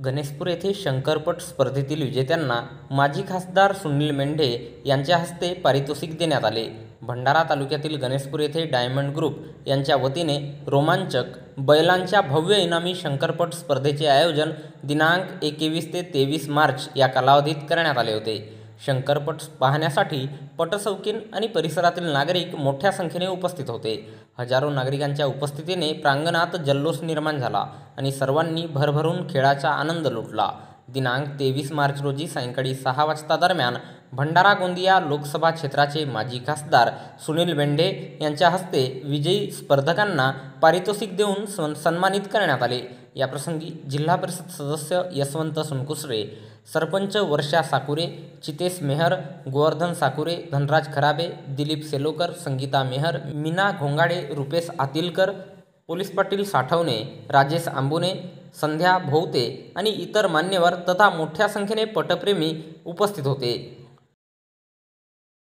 गणेशपूर येथे शंकरपट स्पर्धेतील विजेत्यांना माजी खासदार सुनील मेंढे यांच्या हस्ते पारितोषिक देण्यात आले. भंडारा तालुक्यातील गणेशपूर येथे डायमंड ग्रुप यांच्या वतीने रोमांचक बैलांच्या भव्य इनामी शंकरपट स्पर्धेचे आयोजन दिनांक 21 ते 23 मार्च या कालावधीत करण्यात आले होते. शंकरपट पाहण्यासाठी पटसौकीन आणि परिसरातील नागरिक मोठ्या संख्येने उपस्थित होते. हजारो नागरिकांच्या उपस्थितीने प्रांगणात जल्लोष निर्माण झाला आणि सर्वांनी भरभरून खेळाचा आनंद लुटला. दिनांक 23 मार्च रोजी सायंकाळी 6 वाजता दरम्यान भंडारा गोंदिया लोकसभा क्षेत्राचे माजी खासदार सुनील मेंढे यांच्या हस्ते विजयी स्पर्धकांना पारितोषिक देऊन सन्मानित करण्यात आले. याप्रसंगी जिल्हा परिषद सदस्य यशवंत सुनकुसरे, सरपंच वर्षा साकुरे, चितेश मेहर, गोवर्धन साकुरे, धनराज खराबे, दिलीप सेलोकर, संगीता मेहर, मीना घोंगाडे, रुपेश आतिलकर, पोलीस पाटील साठवणे, राजेश आंबुने, संध्या भोवते आणि इतर मान्यवर तथा मोठ्या संख्येने पटप्रेमी उपस्थित होते.